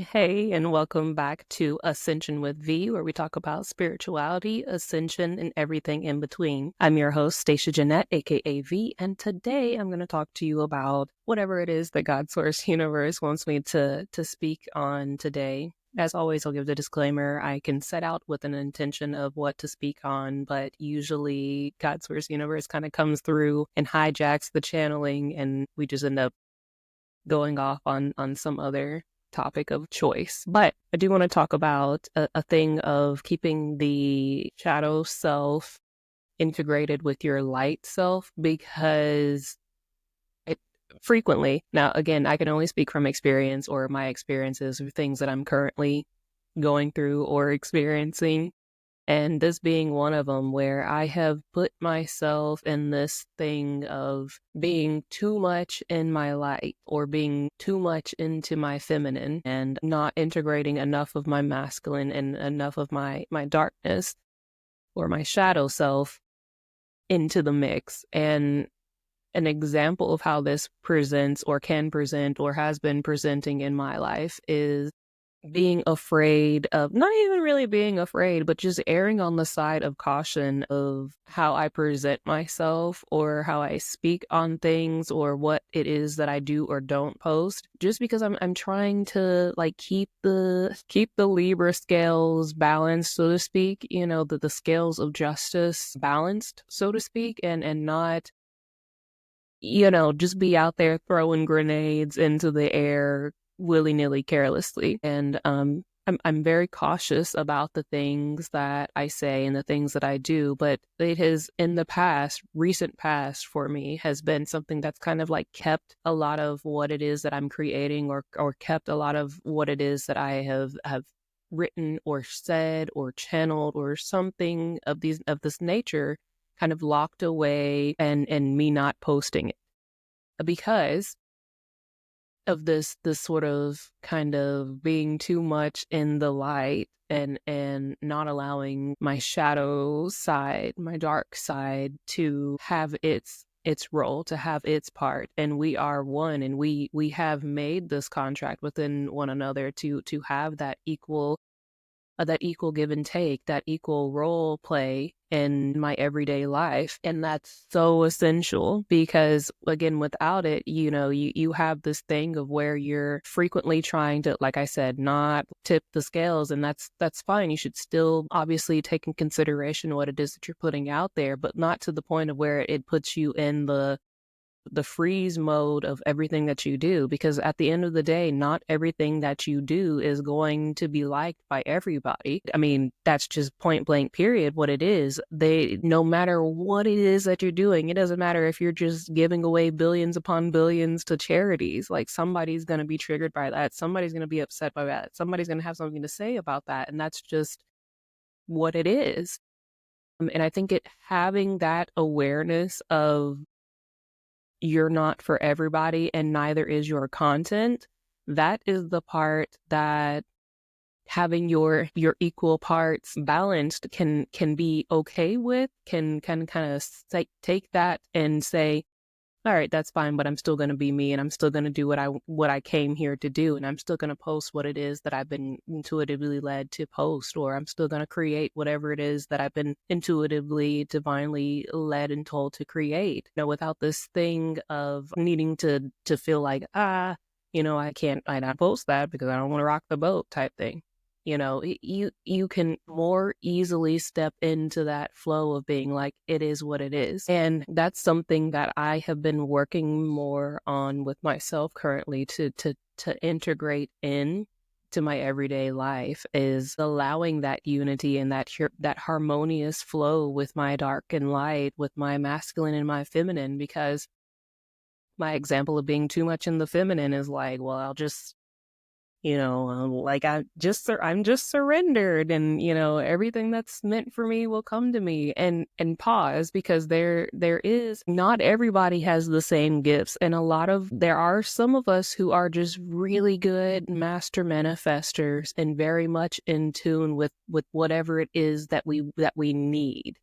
Hey, and welcome back to Ascension with V, where we talk about spirituality, ascension, and everything in between. I'm your host, Stashia Jeanette, aka V, and today I'm going to talk to you about whatever it is that God Source Universe wants me to speak on today. As always, I'll give the disclaimer. I can set out with an intention of what to speak on, but usually God Source Universe kind of comes through and hijacks the channeling, and we just end up going off on some other topic of choice. But I do want to talk about a thing of keeping the shadow self integrated with your light self, because it frequently, now again, I can only speak from experience or my experiences or things that I'm currently going through or experiencing. And this being one of them, where I have put myself in this thing of being too much in my light or being too much into my feminine and not integrating enough of my masculine and enough of my darkness or my shadow self into the mix. And an example of how this presents or can present or has been presenting in my life is being afraid of, not even really being afraid, but just erring on the side of caution of how I present myself or how I speak on things or what it is that I do or don't post, just because I'm trying to like keep the Libra scales balanced, so to speak, the scales of justice balanced, so to speak, and not just be out there throwing grenades into the air willy-nilly, carelessly. And I'm very cautious about the things that I say and the things that I do, but it has, in the past, recent past for me, has been something that's kind of like kept a lot of what it is that I'm creating or kept a lot of what it is that I have written or said or channeled or something of this nature kind of locked away and me not posting it because of this sort of kind of being too much in the light and not allowing my shadow side, my dark side, to have its role, to have its part. And we are one, and we have made this contract within one another to have that equal give and take, that equal role play in my everyday life. And that's so essential because, again, without it, you have this thing of where you're frequently trying to, like I said, not tip the scales. And that's fine. You should still obviously take in consideration what it is that you're putting out there, but not to the point of where it puts you in the freeze mode of everything that you do, because at the end of the day, not everything that you do is going to be liked by everybody. I mean, that's just point blank period what it is. No matter what it is that you're doing, it doesn't matter if you're just giving away billions upon billions to charities, like somebody's going to be triggered by that. Somebody's going to be upset by that. Somebody's going to have something to say about that. And that's just what it is. And I think having that awareness of you're not for everybody and neither is your content, that is the part that having your equal parts balanced can be okay with, can kind of take that and say, all right, that's fine, but I'm still going to be me, and I'm still going to do what I came here to do, and I'm still going to post what it is that I've been intuitively led to post, or I'm still going to create whatever it is that I've been intuitively, divinely led and told to create. Without this thing of needing to feel like, I not post that because I don't want to rock the boat type thing. You can more easily step into that flow of being like, it is what it is. And that's something that I have been working more on with myself currently to integrate in to my everyday life, is allowing that unity and that harmonious flow with my dark and light, with my masculine and my feminine, because my example of being too much in the feminine is like, well, I'll just like I'm just surrendered, and everything that's meant for me will come to me. And pause, because there is, not everybody has the same gifts, and there are some of us who are just really good master manifestors and very much in tune with whatever it is that we need,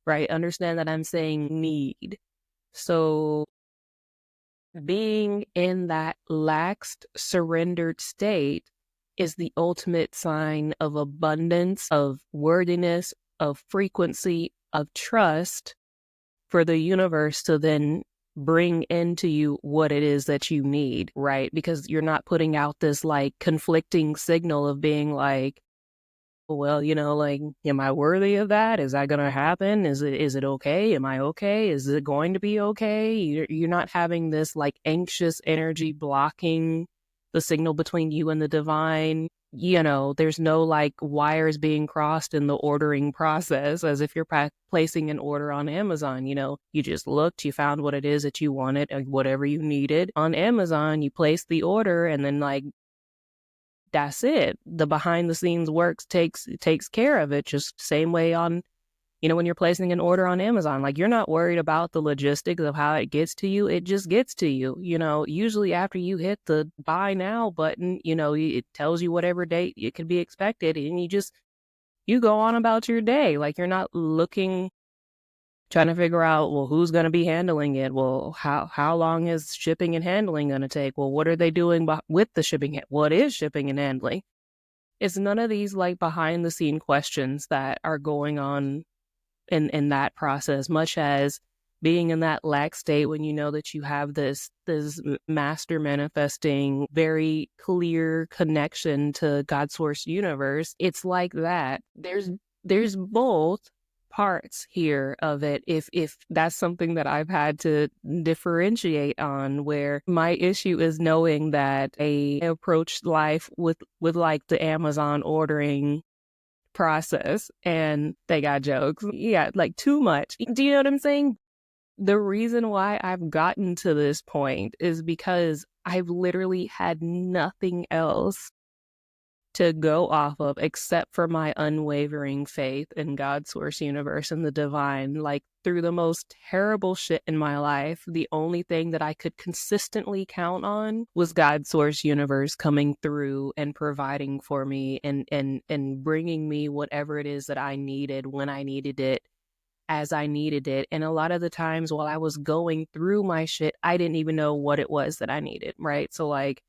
right? Understand that I'm saying need. So being in that laxed, surrendered state is the ultimate sign of abundance, of worthiness, of frequency, of trust for the universe to then bring into you what it is that you need, right? Because you're not putting out this like conflicting signal of being like, well, like, am I worthy of that? Is that going to happen? Is it okay? Am I okay? Is it going to be okay? You're not having this like anxious energy blocking the signal between you and the divine. There's no like wires being crossed in the ordering process as if you're placing an order on Amazon. You just looked, you found what it is that you wanted, whatever you needed on Amazon, you placed the order, and then like, that's it. The behind the scenes works takes care of it. Just same way on, when you're placing an order on Amazon, like you're not worried about the logistics of how it gets to you. It just gets to you. Usually after you hit the buy now button, it tells you whatever date it could be expected, and you go on about your day. Like you're not looking, trying to figure out, well, who's going to be handling it? Well, how long is shipping and handling going to take? Well, what are they doing with the shipping? What is shipping and handling? It's none of these like behind the scene questions that are going on in that process, much as being in that lax state when you know that you have this master manifesting, very clear connection to God source universe. It's like that. There's both parts here of it, if that's something that I've had to differentiate on, where my issue is knowing that I approach life with like the Amazon ordering process, and they got jokes. Yeah, like too much. Do you know what I'm saying? The reason why I've gotten to this point is because I've literally had nothing else to go off of except for my unwavering faith in God's source universe and the divine. Like through the most terrible shit in my life, the only thing that I could consistently count on was God's source universe coming through and providing for me and bringing me whatever it is that I needed when I needed it, as I needed it. And a lot of the times while I was going through my shit, I didn't even know what it was that I needed, right? So like,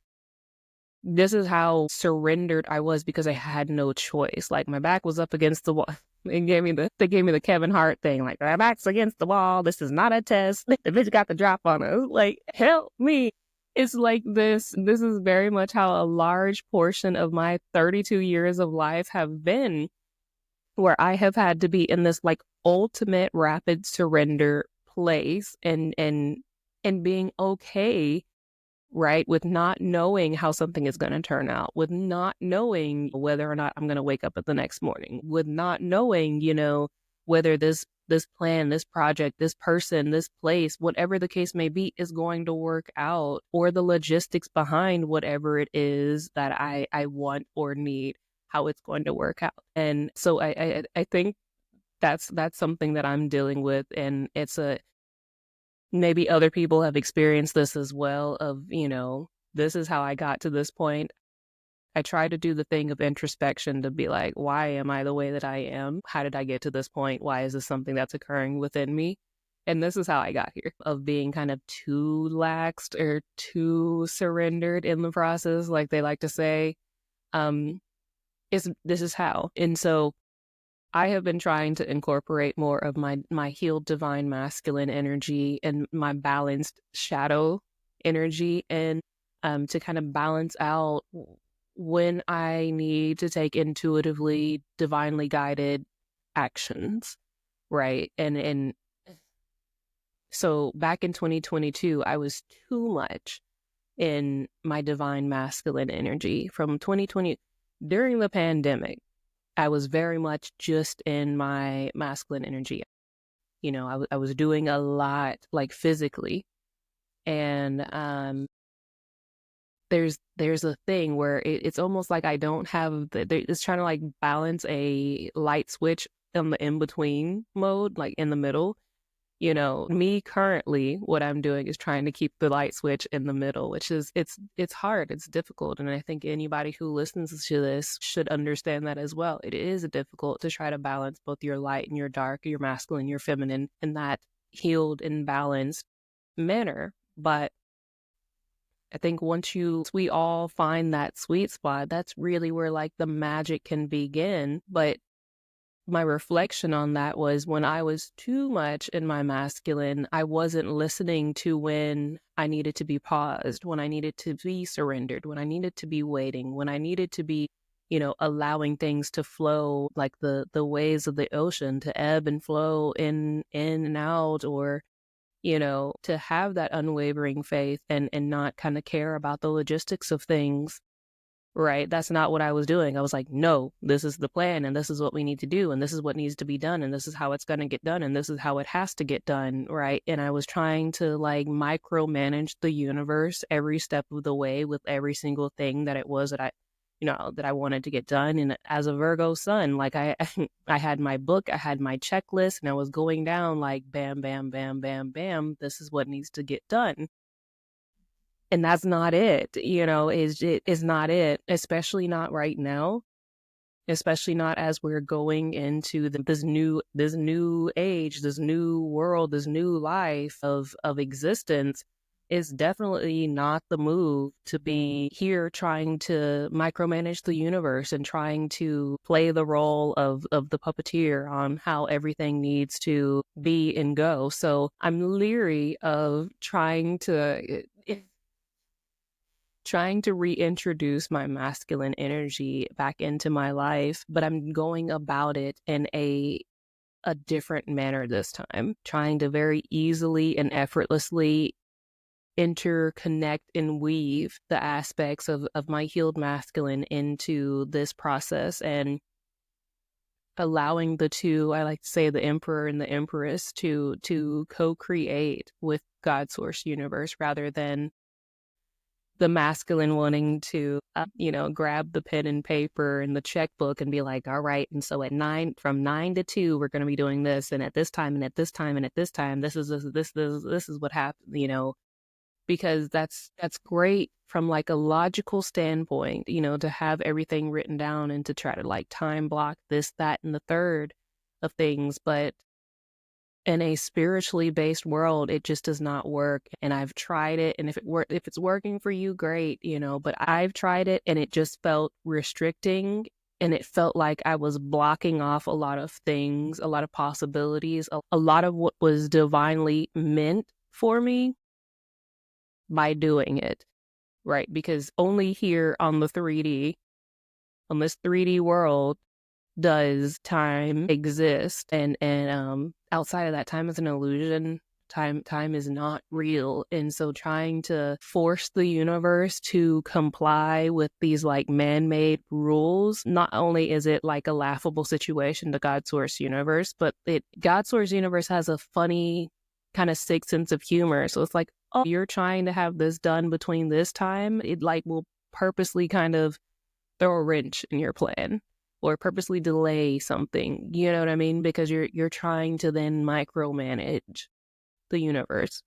this is how surrendered I was, because I had no choice. Like my back was up against the wall. They gave me the Kevin Hart thing. Like, my back's against the wall. This is not a test. The bitch got the drop on us. Like, help me. It's like this is very much how a large portion of my 32 years of life have been, where I have had to be in this like ultimate rapid surrender place and being okay, right, with not knowing how something is going to turn out, with not knowing whether or not I'm going to wake up the next morning, with not knowing, whether this plan, this project, this person, this place, whatever the case may be, is going to work out, or the logistics behind whatever it is that I want or need, how it's going to work out. And so I think that's something that I'm dealing with, and it's maybe other people have experienced this as well, of, this is how I got to this point. I try to do the thing of introspection to be like, why am I the way that I am? How did I get to this point? Why is this something that's occurring within me? And this is how I got here, of being kind of too laxed or too surrendered in the process, like they like to say. This is how. And so I have been trying to incorporate more of my healed divine masculine energy and my balanced shadow energy, and to kind of balance out when I need to take intuitively, divinely guided actions, right? And so back in 2022, I was too much in my divine masculine energy. From 2020, during the pandemic, I was very much just in my masculine energy. I was doing a lot, like physically. And there's a thing where it's almost like I don't have, it's trying to like balance a light switch in the in-between mode, like in the middle. Me currently, what I'm doing is trying to keep the light switch in the middle, which is, it's hard, it's difficult. And I think anybody who listens to this should understand that as well. It is difficult to try to balance both your light and your dark, your masculine, your feminine, in that healed and balanced manner. But I think we all find that sweet spot, that's really where like the magic can begin. But my reflection on that was when I was too much in my masculine, I wasn't listening to when I needed to be paused, when I needed to be surrendered, when I needed to be waiting, when I needed to be, allowing things to flow like the waves of the ocean, to ebb and flow in and out, or to have that unwavering faith and not kind of care about the logistics of things. Right. That's not what I was doing. I was like, no, this is the plan and this is what we need to do. And this is what needs to be done. And this is how it's going to get done. And this is how it has to get done. Right. And I was trying to like micromanage the universe every step of the way with every single thing that it was that I wanted to get done. And as a Virgo sun, like I had my book, I had my checklist, and I was going down like bam, bam, bam, bam, bam. This is what needs to get done. And that's not it, is not it, especially not right now, especially not as we're going into this new age, this new world, this new life of existence. Is definitely not the move to be here trying to micromanage the universe and trying to play the role of the puppeteer on how everything needs to be and go. So I'm leery of trying to reintroduce my masculine energy back into my life, but I'm going about it in a different manner this time, trying to very easily and effortlessly interconnect and weave the aspects of my healed masculine into this process, and allowing the two, I like to say the emperor and the empress, to co-create with God source universe, rather than the masculine wanting to, grab the pen and paper and the checkbook and be like, all right, and so from 9 to 2, we're going to be doing this, and at this time, and at this time, and at this time, this is what happened, because that's great from like a logical standpoint, to have everything written down and to try to like time block this, that, and the third of things. But in a spiritually based world, it just does not work. And I've tried it. And if it's working for you, great, but I've tried it and it just felt restricting. And it felt like I was blocking off a lot of things, a lot of possibilities, a lot of what was divinely meant for me by doing it. Right. Because only here on this 3D world, does time exist, and outside of that, time is an illusion. Time is not real. And so trying to force the universe to comply with these like man-made rules, not only is it like a laughable situation to God source universe, but God source universe has a funny kind of sick sense of humor. So it's like, oh, you're trying to have this done between this time, it like will purposely kind of throw a wrench in your plan, or purposely delay something, you know what I mean? Because you're trying to then micromanage the universe.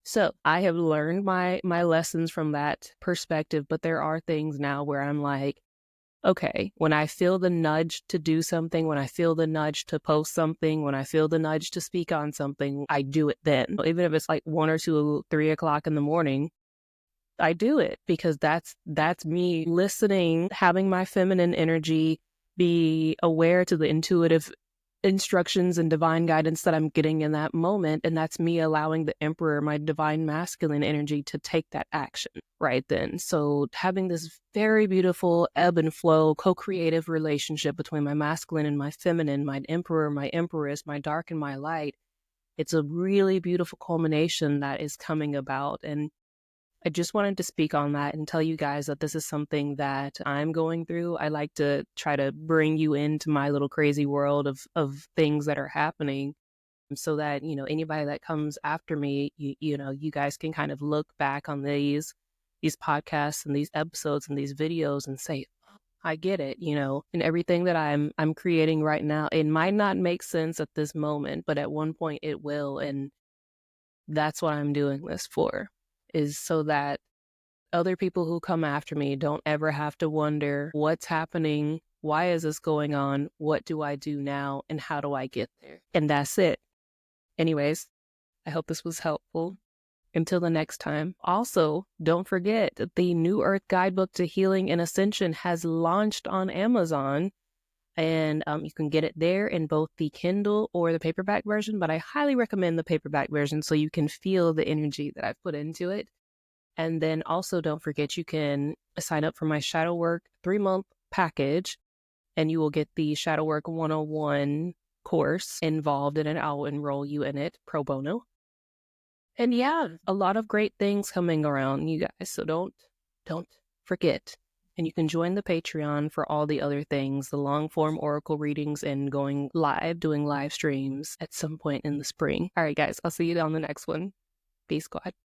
So I have learned my lessons from that perspective, but there are things now where I'm like, okay, when I feel the nudge to do something, when I feel the nudge to post something, when I feel the nudge to speak on something, I do it then. Even if it's like 1 or 2, 3 o'clock in the morning, I do it, because that's me listening, having my feminine energy be aware to the intuitive instructions and divine guidance that I'm getting in that moment. And that's me allowing the emperor, my divine masculine energy, to take that action right then. So having this very beautiful ebb and flow, co-creative relationship between my masculine and my feminine, my emperor, my empress, my dark and my light, it's a really beautiful culmination that is coming about. And I just wanted to speak on that and tell you guys that this is something that I'm going through. I like to try to bring you into my little crazy world of things that are happening, so that, anybody that comes after me, you guys can kind of look back on these podcasts and these episodes and these videos and say, oh, I get it, and everything that I'm creating right now. It might not make sense at this moment, but at one point it will. And that's what I'm doing this for, is so that other people who come after me don't ever have to wonder what's happening, why is this going on, what do I do now, and how do I get there? And that's it. Anyways, I hope this was helpful. Until the next time. Also, don't forget the New Earth Guidebook to Healing and Ascension has launched on Amazon. And you can get it there in both the Kindle or the paperback version, but I highly recommend the paperback version so you can feel the energy that I've put into it. And then also don't forget you can sign up for my Shadow Work 3-month package, and you will get the Shadow Work 101 course involved in it. I'll enroll you in it pro bono. And yeah, a lot of great things coming around, you guys. So don't forget. And you can join the Patreon for all the other things, the long form oracle readings and going live, doing live streams at some point in the spring. All right, guys, I'll see you on the next one. Peace, squad.